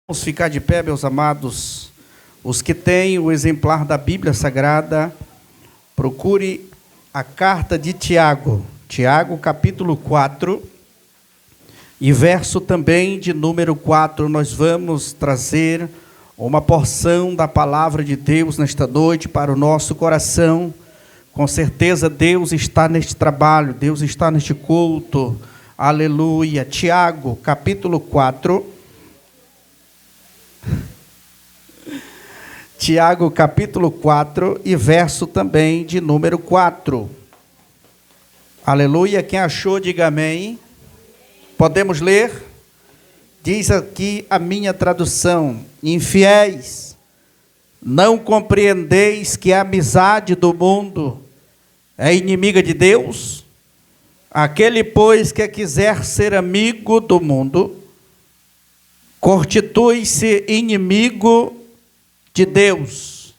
Vamos ficar de pé, meus amados. Os que têm o exemplar da Bíblia Sagrada, procure a carta de Tiago. Tiago, capítulo 4, e verso também de número 4. Nós vamos trazer uma porção da palavra de Deus nesta noite para o nosso coração. Com certeza Deus está neste trabalho, Deus está neste culto. Aleluia. Tiago, capítulo 4. Tiago, capítulo 4, e verso também de número 4. Aleluia. Quem achou, diga amém. Podemos ler? Diz aqui a minha tradução: infiéis, não compreendeis que a amizade do mundo é inimiga de Deus? Aquele, pois, que quiser ser amigo do mundo, constitui-se inimigo de Deus.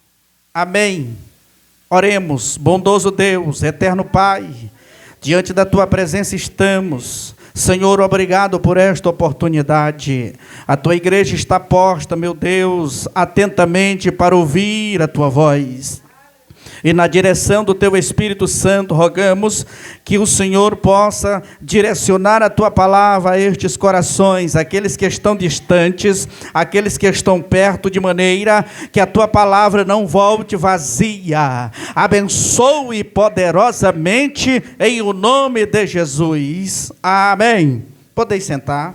Amém. Oremos. Bondoso Deus, eterno Pai, diante da Tua presença estamos. Senhor, obrigado por esta oportunidade. A Tua igreja está posta, meu Deus, atentamente para ouvir a Tua voz. E na direção do Teu Espírito Santo, rogamos que o Senhor possa direcionar a Tua palavra a estes corações, aqueles que estão distantes, aqueles que estão perto, de maneira que a Tua palavra não volte vazia. Abençoe poderosamente em o nome de Jesus. Amém. Podeis sentar.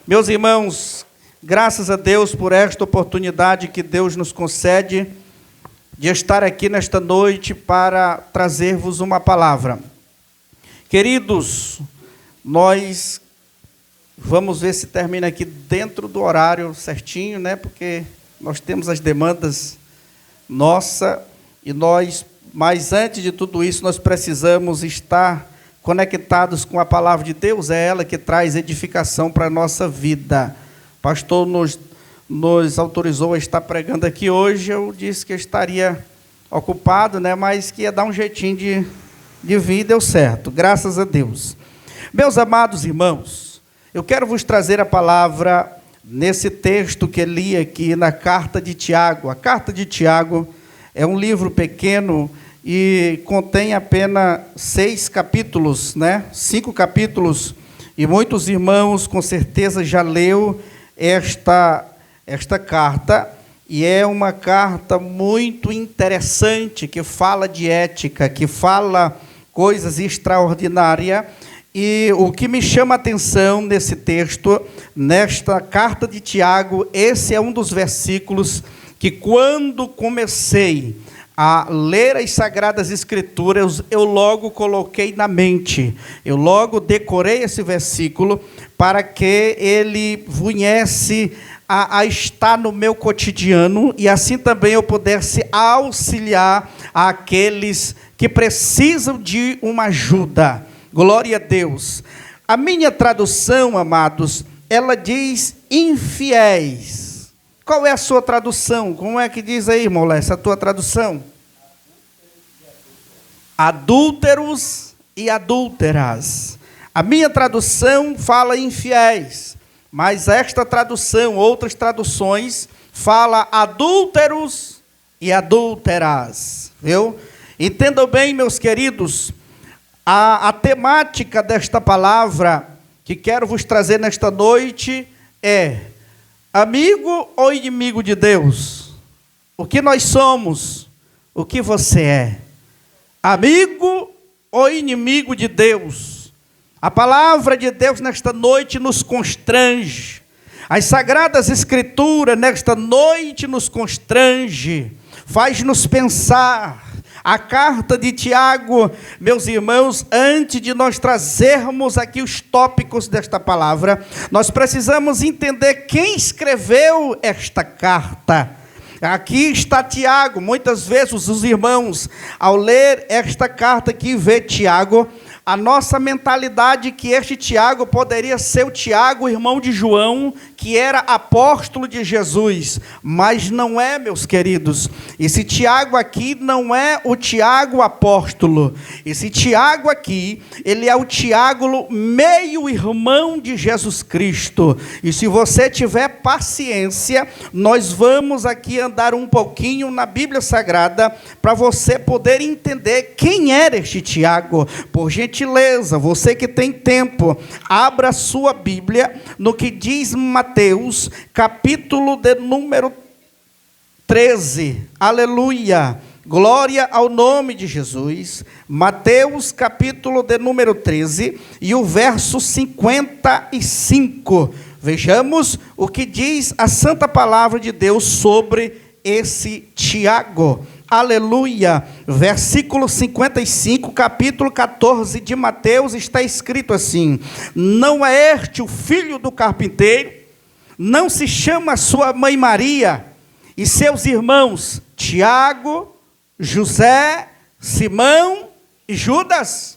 Meus irmãos, graças a Deus por esta oportunidade que Deus nos concede de estar aqui nesta noite para trazer-vos uma palavra. Queridos, nós vamos ver se termina aqui dentro do horário certinho, né? Porque nós temos as demandas nossas e mas antes de tudo isso, nós precisamos estar conectados com a palavra de Deus. É ela que traz edificação para a nossa vida. Pastor nos autorizou a estar pregando aqui hoje. Eu disse que eu estaria ocupado, né, mas que ia dar um jeitinho de vir, e deu certo, graças a Deus. Meus amados irmãos, eu quero vos trazer a palavra nesse texto que li aqui na carta de Tiago. A carta de Tiago é um livro pequeno e contém apenas 6 capítulos, né? 5 capítulos, e muitos irmãos com certeza já leu esta carta, e é uma carta muito interessante, que fala de ética, que fala coisas extraordinárias. E o que me chama a atenção nesse texto, nesta carta de Tiago, esse é um dos versículos que, quando comecei a ler as Sagradas Escrituras, eu logo coloquei na mente, eu logo decorei esse versículo, para que ele viesse a estar no meu cotidiano, e assim também eu pudesse auxiliar aqueles que precisam de uma ajuda. Glória a Deus. A minha tradução, amados, ela diz infiéis. Qual é a sua tradução? Como é que diz aí, irmão Lécio, a tua tradução? Adúlteros e adúlteras. A minha tradução fala infiéis, mas esta tradução, outras traduções, fala adúlteros e adúlteras, viu? Entendam bem, meus queridos, a temática desta palavra que quero vos trazer nesta noite é: amigo ou inimigo de Deus? O que nós somos? O que você é? Amigo ou inimigo de Deus? A palavra de Deus nesta noite nos constrange. As Sagradas Escrituras nesta noite nos constrange, faz-nos pensar. A carta de Tiago, meus irmãos, antes de nós trazermos aqui os tópicos desta palavra, nós precisamos entender quem escreveu esta carta. Aqui está Tiago. Muitas vezes os irmãos, ao ler esta carta aqui, vê Tiago, a nossa mentalidade que este Tiago poderia ser o Tiago, irmão de João, que era apóstolo de Jesus, mas não é, meus queridos. Esse Tiago aqui não é o Tiago apóstolo. Esse Tiago aqui, ele é o Tiago meio-irmão de Jesus Cristo. E se você tiver paciência, nós vamos aqui andar um pouquinho na Bíblia Sagrada para você poder entender quem era este Tiago. Por gentileza, você que tem tempo, abra sua Bíblia no que diz Mateus, capítulo de número 13. Aleluia! Glória ao nome de Jesus. Mateus, capítulo de número 13, e o verso 55. Vejamos o que diz a santa palavra de Deus sobre esse Tiago. Aleluia. Versículo 55, capítulo 14 de Mateus, está escrito assim: não é este o filho do carpinteiro? Não se chama sua mãe Maria e seus irmãos Tiago, José, Simão e Judas?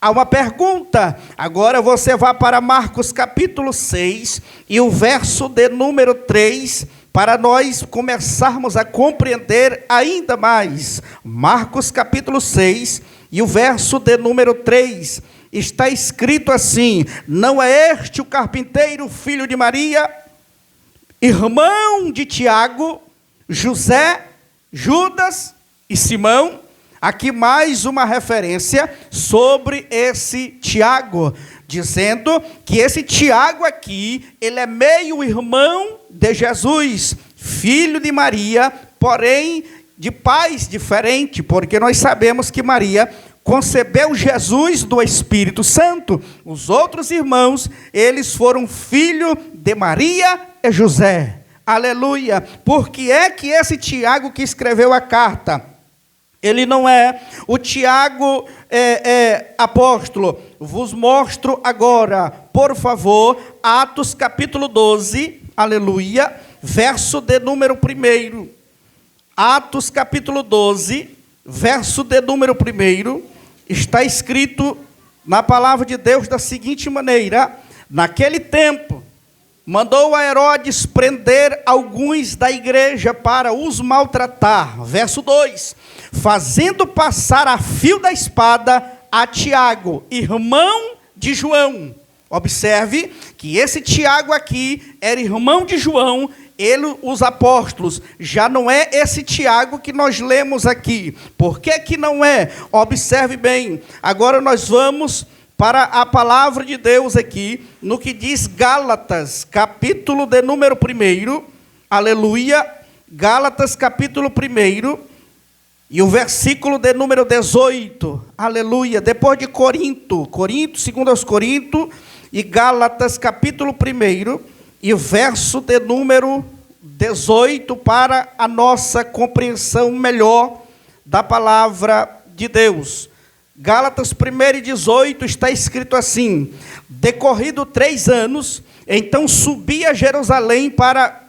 Há uma pergunta. Agora você vai para Marcos capítulo 6 e o verso de número 3, para nós começarmos a compreender ainda mais. Marcos capítulo 6 e o verso de número 3, está escrito assim: não é este o carpinteiro, filho de Maria, irmão de Tiago, José, Judas e Simão? Aqui mais uma referência sobre esse Tiago, dizendo que esse Tiago aqui, ele é meio-irmão de Jesus, filho de Maria, porém de pais diferentes, porque nós sabemos que Maria concebeu Jesus do Espírito Santo. Os outros irmãos, eles foram filhos de Maria e José. Aleluia! Por que é que esse Tiago que escreveu a carta, ele não é o Tiago apóstolo? Vos mostro agora, por favor, Atos capítulo 12, aleluia, verso de número 1. Atos capítulo 12, verso de número 1, está escrito na palavra de Deus da seguinte maneira: naquele tempo, mandou a Herodes prender alguns da igreja para os maltratar. Verso 2. Fazendo passar a fio da espada a Tiago, irmão de João. Observe que esse Tiago aqui era irmão de João, ele, os apóstolos. Já não é esse Tiago que nós lemos aqui. Por que que não é? Observe bem. Agora nós vamos para a palavra de Deus aqui, no que diz Gálatas, capítulo de número 1, aleluia, Gálatas, capítulo 1, e o versículo de número 18, aleluia, depois de Corinto, 2 aos Coríntios, e Gálatas, capítulo 1, e o verso de número 18, para a nossa compreensão melhor da palavra de Deus. Gálatas 1:18 está escrito assim: decorrido 3 anos, então subi a Jerusalém para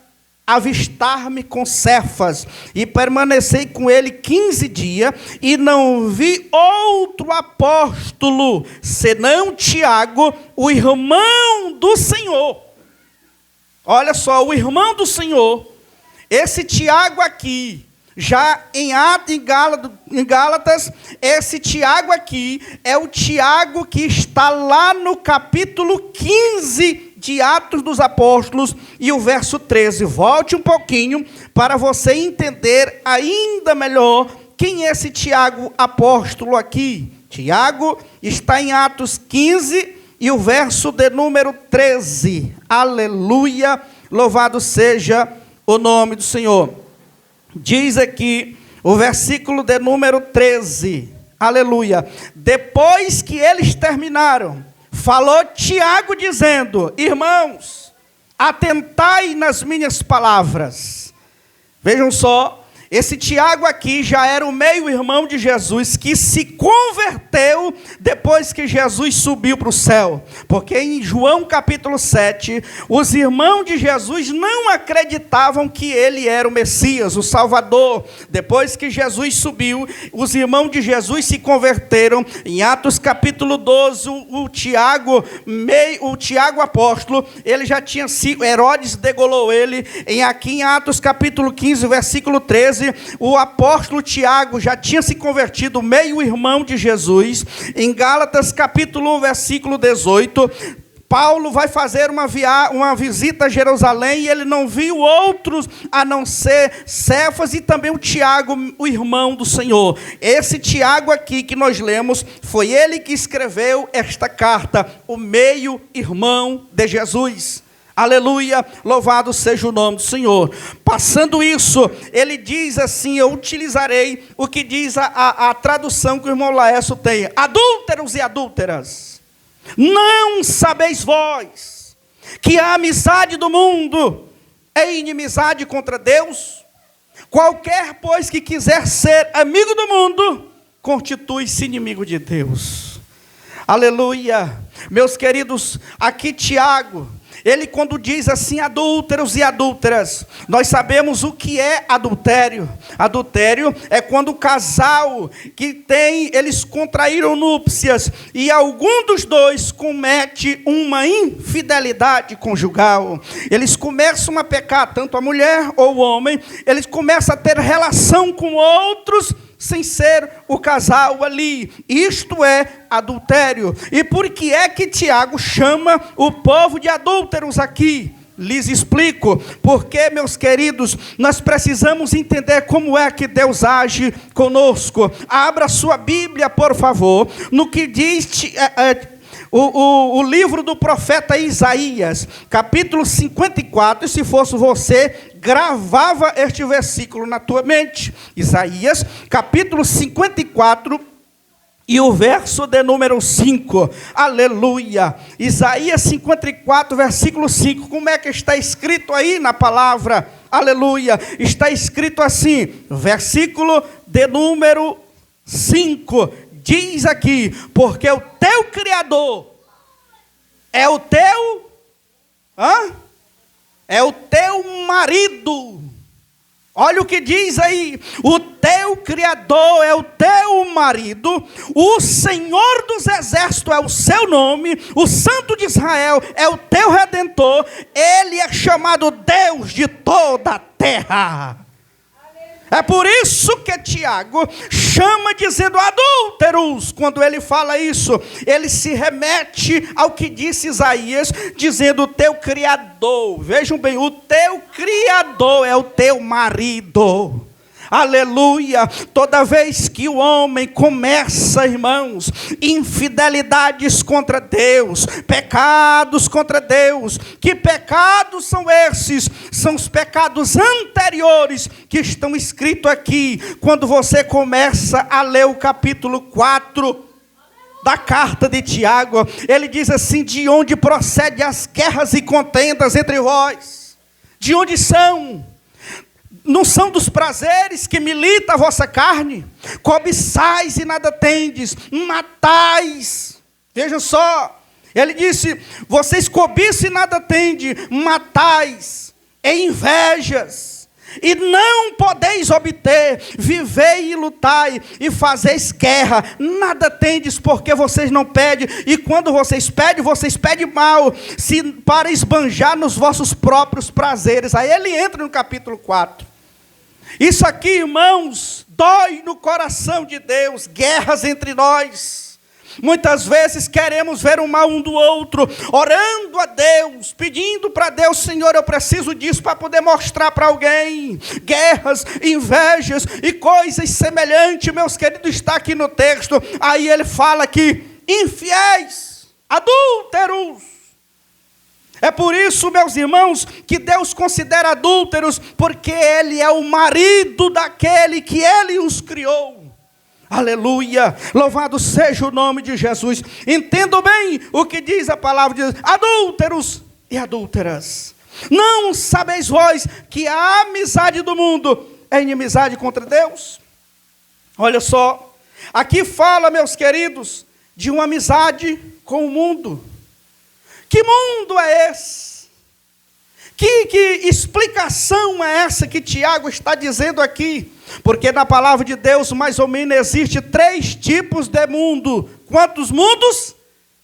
avistar-me com Cefas, e permaneci com ele 15 dias, e não vi outro apóstolo, senão Tiago, o irmão do Senhor. Olha só, o irmão do Senhor, esse Tiago aqui, já em Gálatas, esse Tiago aqui é o Tiago que está lá no capítulo 15 de Atos dos Apóstolos e o verso 13. Volte um pouquinho para você entender ainda melhor quem é esse Tiago apóstolo aqui. Tiago está em Atos 15 e o verso de número 13. Aleluia, louvado seja o nome do Senhor. Diz aqui o versículo de número 13, aleluia: depois que eles terminaram, falou Tiago dizendo: irmãos, atentai nas minhas palavras. Vejam só, Esse Tiago aqui já era o meio-irmão de Jesus, que se converteu depois que Jesus subiu para o céu. Porque em João capítulo 7, os irmãos de Jesus não acreditavam que ele era o Messias, o Salvador. Depois que Jesus subiu, os irmãos de Jesus se converteram. Em Atos capítulo 12, o Tiago apóstolo, ele já tinha sido, Herodes degolou ele. Aqui em Atos capítulo 15, versículo 13, o apóstolo Tiago já tinha se convertido, meio-irmão de Jesus. Em Gálatas capítulo 1, versículo 18, Paulo vai fazer uma visita a Jerusalém e ele não viu outros a não ser Cefas e também o Tiago, o irmão do Senhor. Esse Tiago aqui que nós lemos, foi ele que escreveu esta carta, o meio-irmão de Jesus. Aleluia, louvado seja o nome do Senhor. Passando isso, ele diz assim, eu utilizarei o que diz a tradução que o irmão Laércio tem. Adúlteros e adúlteras, não sabeis vós que a amizade do mundo é inimizade contra Deus? Qualquer, pois, que quiser ser amigo do mundo, constitui-se inimigo de Deus. Aleluia. Meus queridos, aqui Tiago, ele quando diz assim, adúlteros e adúlteras, nós sabemos o que é adultério. Adultério é quando o casal eles contraíram núpcias e algum dos dois comete uma infidelidade conjugal. Eles começam a pecar, tanto a mulher ou o homem, eles começam a ter relação com outros, sem ser o casal ali. Isto é adultério. E por que é que Tiago chama o povo de adúlteros aqui? Lhes explico. Porque, meus queridos, nós precisamos entender como é que Deus age conosco. Abra sua Bíblia, por favor, no que diz o livro do profeta Isaías, capítulo 54, e se fosse você, gravava este versículo na tua mente. Isaías, capítulo 54, e o verso de número 5. Aleluia. Isaías 54, versículo 5. Como é que está escrito aí na palavra? Aleluia. Está escrito assim, versículo de número 5. Diz aqui, porque o teu Criador é o teu... É o teu marido. Olha o que diz aí. O teu Criador é o teu marido. O Senhor dos Exércitos é o seu nome. O Santo de Israel é o teu Redentor. Ele é chamado Deus de toda a terra. É por isso que Tiago chama dizendo adúlteros. Quando ele fala isso, ele se remete ao que disse Isaías, dizendo o teu Criador. Vejam bem, o teu Criador é o teu marido. Aleluia. Toda vez que o homem começa, irmãos, infidelidades contra Deus, pecados contra Deus, que pecados são esses? São os pecados anteriores que estão escritos aqui, quando você começa a ler o capítulo 4 da carta de Tiago. Ele diz assim, de onde procedem as guerras e contendas entre vós? De onde são? Não são dos prazeres que milita a vossa carne? Cobiçais e nada tendes, matais. Veja só, ele disse, vocês cobiçam e nada tendes, matais, e invejas, e não podeis obter, vivei e lutai, e fazeis guerra, nada tendes, porque vocês não pedem, e quando vocês pedem mal, para esbanjar nos vossos próprios prazeres. Aí ele entra no capítulo 4. Isso aqui, irmãos, dói no coração de Deus, guerras entre nós. Muitas vezes queremos ver o mal um do outro, orando a Deus, pedindo para Deus, Senhor, eu preciso disso para poder mostrar para alguém. Guerras, invejas e coisas semelhantes, meus queridos, está aqui no texto. Aí ele fala aqui, infiéis, adúlteros. É por isso, meus irmãos, que Deus considera adúlteros, porque Ele é o marido daquele que Ele os criou. Aleluia, louvado seja o nome de Jesus. Entendam bem o que diz a palavra de Deus. Adúlteros e adúlteras, não sabeis vós que a amizade do mundo é inimizade contra Deus? Olha só, aqui fala, meus queridos, de uma amizade com o mundo. Que mundo é esse? Que explicação é essa que Tiago está dizendo aqui? Porque na palavra de Deus, mais ou menos, existe 3 tipos de mundo. Quantos mundos?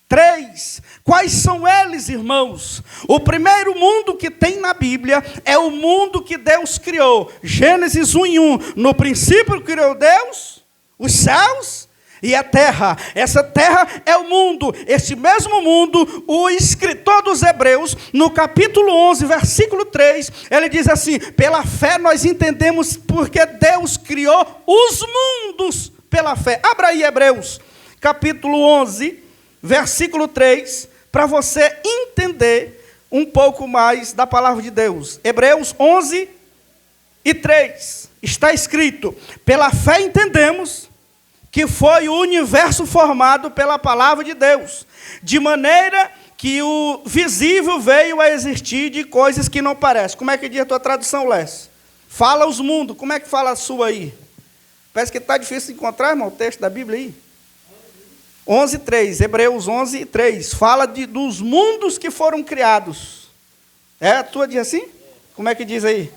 3. Quais são eles, irmãos? O primeiro mundo que tem na Bíblia é o mundo que Deus criou. Gênesis 1:1. No princípio criou Deus os céus e a terra. Essa terra é o mundo. Esse mesmo mundo, o escritor dos Hebreus, no capítulo 11, versículo 3, ele diz assim: pela fé nós entendemos porque Deus criou os mundos pela fé. Abra aí Hebreus, capítulo 11, versículo 3, para você entender um pouco mais da palavra de Deus. Hebreus 11 e 3, está escrito: pela fé entendemos que foi o universo formado pela palavra de Deus, de maneira que o visível veio a existir de coisas que não parecem. Como é que diz a tua tradução, Lécio? Fala os mundos, como é que fala a sua aí? Parece que está difícil de encontrar, irmão, o texto da Bíblia aí. 11:3, Hebreus 11:3, fala dos mundos que foram criados. É, a tua diz assim? Como é que diz aí?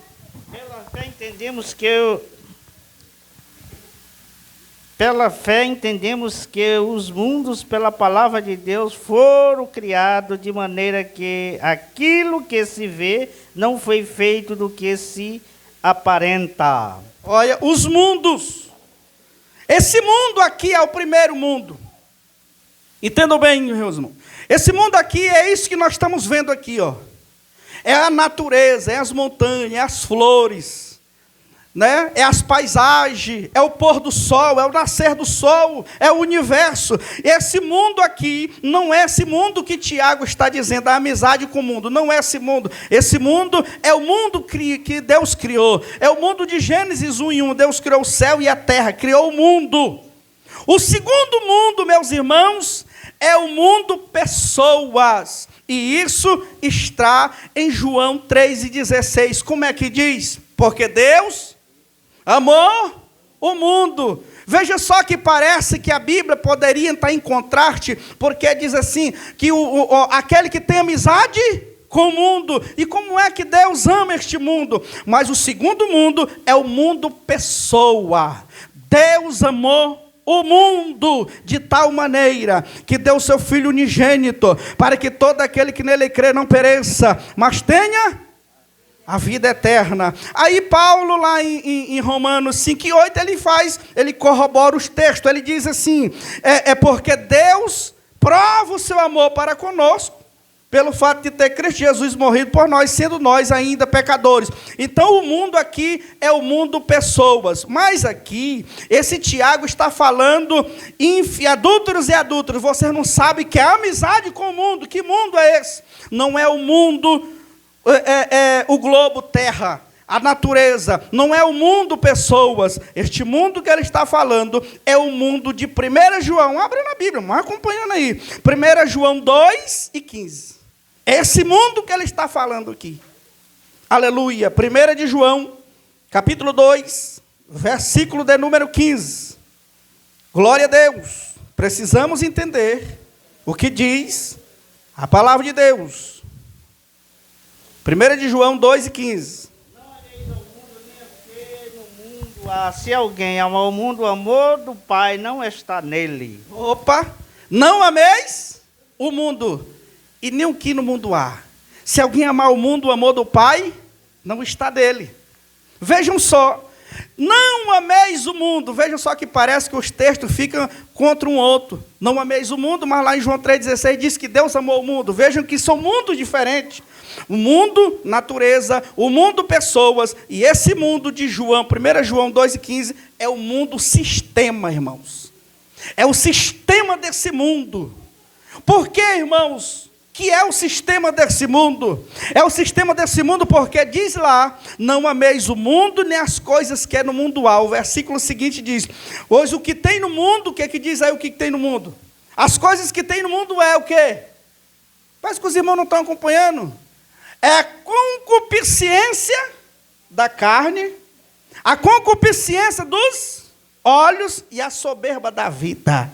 Pela fé entendemos que os mundos, pela palavra de Deus, foram criados de maneira que aquilo que se vê não foi feito do que se aparenta. Olha, os mundos. Esse mundo aqui é o primeiro mundo. Entendam bem, meus irmãos. Esse mundo aqui é isso que nós estamos vendo aqui, ó. É a natureza, é as montanhas, é as flores, né? É as paisagens, é o pôr do sol, é o nascer do sol, é o universo. Esse mundo aqui não é esse mundo que Tiago está dizendo, a amizade com o mundo, não é esse mundo. Esse mundo é o mundo que Deus criou. É o mundo de Gênesis 1:1, Deus criou o céu e a terra, criou o mundo. O segundo mundo, meus irmãos, é o mundo pessoas. E isso está em João 3:16. Como é que diz? Porque Deus amou o mundo. Veja só que parece que a Bíblia poderia entrar em contraste, porque diz assim, que aquele que tem amizade com o mundo. E como é que Deus ama este mundo? Mas o segundo mundo é o mundo pessoa. Deus amou o mundo de tal maneira que deu seu Filho unigênito, para que todo aquele que nele crê não pereça, mas tenha a vida eterna. Aí Paulo, lá em Romanos 5:8, ele corrobora os textos, ele diz assim, é porque Deus prova o seu amor para conosco, pelo fato de ter Cristo Jesus morrido por nós, sendo nós ainda pecadores. Então o mundo aqui é o mundo pessoas. Mas aqui, esse Tiago está falando em adúlteros e adúlteras. Vocês não sabem que é amizade com o mundo. Que mundo é esse? Não é o mundo, o globo terra, a natureza. Não é o mundo pessoas. Este mundo que ele está falando é o mundo de 1 João. Abre na Bíblia, vai acompanhando aí. 1 João 2:15. Esse mundo que ele está falando aqui. Aleluia. 1 de João, capítulo 2, versículo de número 15. Glória a Deus. Precisamos entender o que diz a palavra de Deus. 1 de João 2:15. Não ameis ao mundo, nem aquele no mundo há. Se alguém ama o mundo, o amor do Pai não está nele. Opa! Não ameis o mundo, e nem o que no mundo há. Se alguém amar o mundo, o amor do Pai não está dele. Vejam só, não ameis o mundo. Vejam só que parece que os textos ficam contra um outro. Não ameis o mundo, mas lá em João 3,16 diz que Deus amou o mundo. Vejam que são mundos diferentes. O mundo, natureza, o mundo, pessoas. E esse mundo de João, 1 João 2,15, é o mundo sistema, irmãos. É o sistema desse mundo. Por que, irmãos, que é o sistema desse mundo? É o sistema desse mundo porque diz lá, não ameis o mundo nem as coisas que é no mundo há. O versículo seguinte diz, pois o que tem no mundo, o que diz aí o que tem no mundo? As coisas que tem no mundo é o quê? Parece que os irmãos não estão acompanhando. É a concupiscência da carne, a concupiscência dos olhos e a soberba da vida.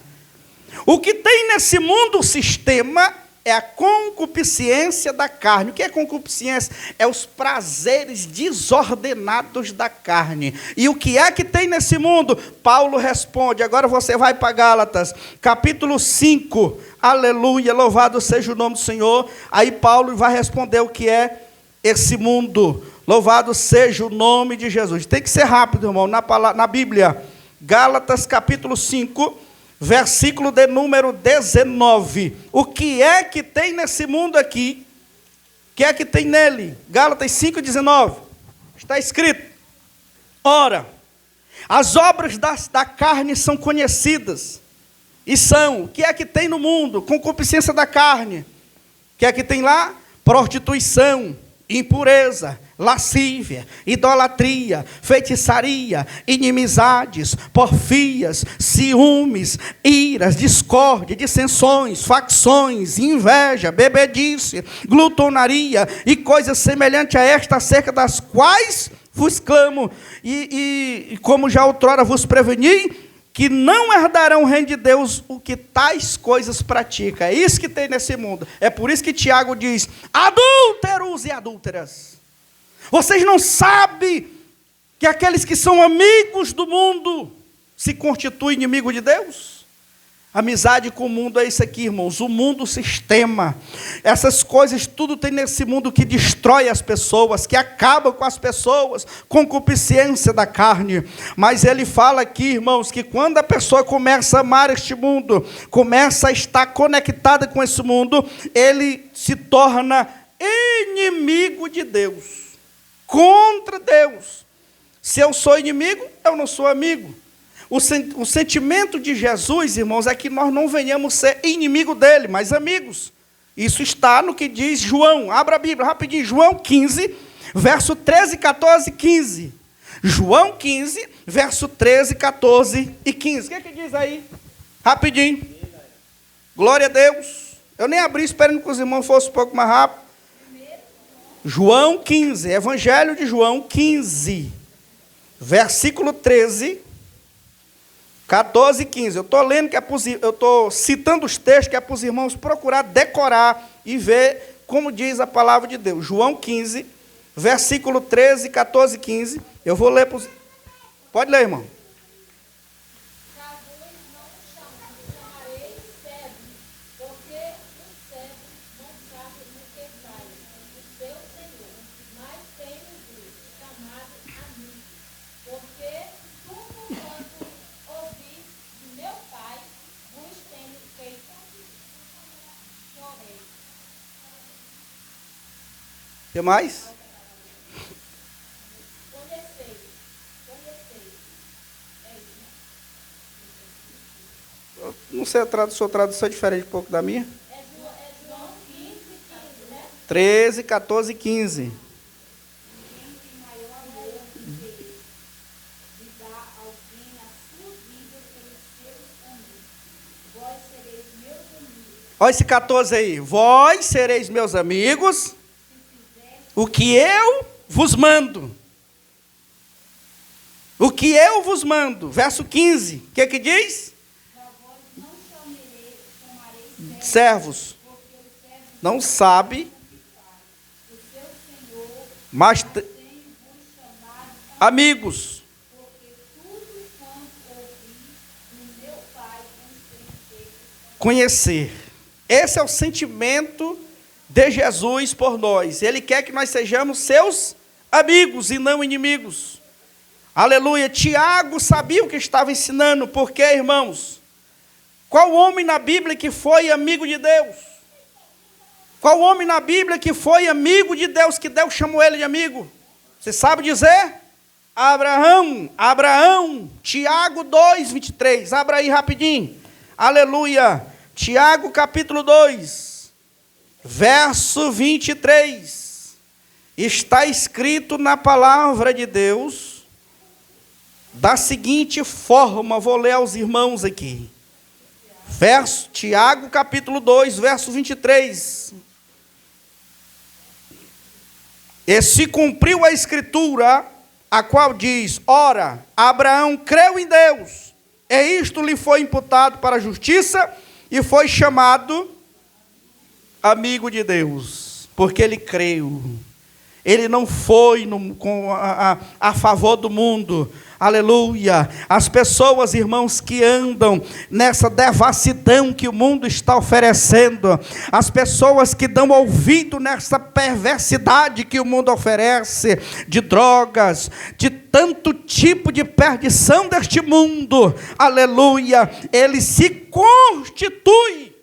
O que tem nesse mundo, o sistema, é a concupiscência da carne. O que é concupiscência? É os prazeres desordenados da carne. E o que é que tem nesse mundo? Paulo responde, agora você vai para Gálatas, capítulo 5, aleluia, louvado seja o nome do Senhor. Aí Paulo vai responder o que é esse mundo. Louvado seja o nome de Jesus. Tem que ser rápido, irmão, na Bíblia. Gálatas, capítulo 5, versículo de número 19. O que é que tem nesse mundo aqui? O que é que tem nele? Gálatas 5, 19. Está escrito: ora, as obras da carne são conhecidas. E são, o que é que tem no mundo? Concupiscência da carne. O que é que tem lá? Prostituição, impureza, lascívia, idolatria, feitiçaria, inimizades, porfias, ciúmes, iras, discórdia, dissensões, facções, inveja, bebedice, glutonaria e coisas semelhantes a esta, acerca das quais vos clamo, e como já outrora vos preveni, que não herdarão o reino de Deus o que tais coisas pratica. É isso que tem nesse mundo. É por isso que Tiago diz: adúlteros e adúlteras. Vocês não sabem que aqueles que são amigos do mundo se constituem inimigo de Deus? Amizade com o mundo é isso aqui, irmãos. O mundo, o sistema. Essas coisas, tudo tem nesse mundo que destrói as pessoas, que acaba com as pessoas, concupiscência da carne. Mas ele fala aqui, irmãos, que quando a pessoa começa a amar este mundo, começa a estar conectada com esse mundo, ele se torna inimigo de Deus, contra Deus. Se eu sou inimigo, eu não sou amigo. O sentimento de Jesus, irmãos, é que nós não venhamos ser inimigo dele, mas amigos. Isso está no que diz João. Abra a Bíblia rapidinho. João 15, verso 13, 14 e 15. João 15, verso 13, 14 e 15. O que é que diz aí? Rapidinho. Glória a Deus. Eu nem abri esperando que os irmãos fossem um pouco mais rápido. João 15, Evangelho de João 15, versículo 13, 14 e 15. Eu estou lendo, eu estou citando os textos que é para os irmãos procurar decorar e ver como diz a palavra de Deus. João 15, versículo 13, 14 e 15. Eu vou ler para os... Pode ler, irmão. O que mais? Não sei, sua tradução é diferente um pouco da minha. É João 15, 15, né? 13, 14 e 15. Olha esse 14 aí. Vós sereis meus amigos, o que eu vos mando. O que eu vos mando. Verso 15. O que diz? Servos. Não sabe. Mas amigos. Conhecer. Esse é o sentimento de Jesus por nós. Ele quer que nós sejamos seus amigos e não inimigos. Aleluia. Tiago sabia o que estava ensinando. Por quê, irmãos? Qual homem na Bíblia que foi amigo de Deus? Qual homem na Bíblia que foi amigo de Deus, que Deus chamou ele de amigo? Você sabe dizer? Abraão. Tiago 2, 23. Abra aí rapidinho. Aleluia. Tiago capítulo 2. Verso 23, está escrito na palavra de Deus, da seguinte forma, vou ler aos irmãos aqui. Tiago capítulo 2, verso 23. E se cumpriu a escritura, a qual diz: ora, Abraão creu em Deus, e isto lhe foi imputado para a justiça, e foi chamado amigo de Deus, porque ele creu. Ele não foi a favor do mundo. Aleluia. As pessoas, irmãos, que andam nessa devassidão que o mundo está oferecendo, as pessoas que dão ouvido nessa perversidade que o mundo oferece, de drogas, de tanto tipo de perdição deste mundo, aleluia, ele se constitui.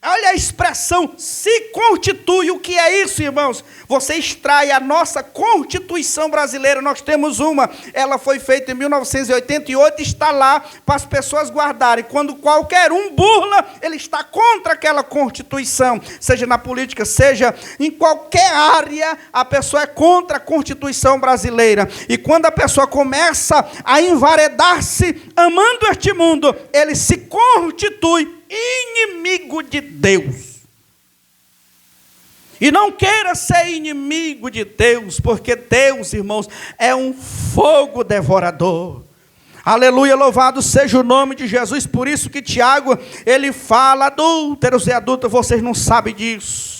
Olha a expressão, se constitui. O que é isso, irmãos? Você extrai a nossa Constituição brasileira. Nós temos uma, ela foi feita em 1988, está lá para as pessoas guardarem. Quando qualquer um burla, ele está contra aquela Constituição. Seja na política, seja em qualquer área, a pessoa é contra a Constituição brasileira. E quando a pessoa começa a envaredar-se, amando este mundo, ele se constitui inimigo de Deus. E não queira ser inimigo de Deus, porque Deus, irmãos, é um fogo devorador. Aleluia, louvado seja o nome de Jesus. Por isso que Tiago, ele fala: adúlteros e adúlteras, vocês não sabem disso.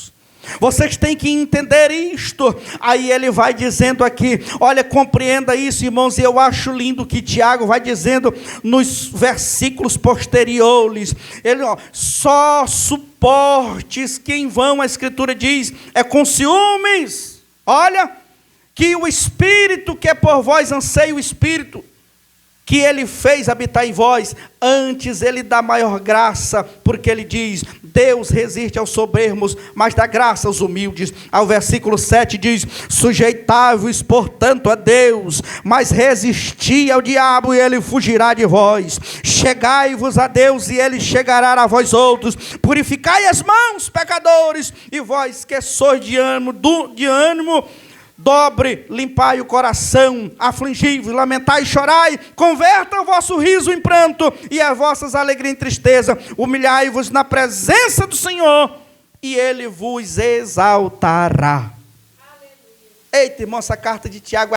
Vocês têm que entender isto. Aí ele vai dizendo aqui, olha, compreenda isso, irmãos. E eu acho lindo que Tiago vai dizendo nos versículos posteriores. Ele, só suportes que em vão a Escritura diz, é com ciúmes. Olha, que o Espírito que é por vós anseia o Espírito que ele fez habitar em vós, antes ele dá maior graça, porque ele diz: Deus resiste aos soberbos, mas dá graça aos humildes. Ao versículo 7 diz: sujeitai-vos, portanto, a Deus, mas resisti ao diabo e ele fugirá de vós. Chegai-vos a Deus e ele chegará a vós outros. Purificai as mãos, pecadores, e vós que sois de ânimo dobre, limpai o coração, afligi-vos, lamentai e chorai, converta o vosso riso em pranto, e as vossas alegrias em tristeza, humilhai-vos na presença do Senhor, e Ele vos exaltará. Aleluia. Eita, irmão, essa carta de Tiago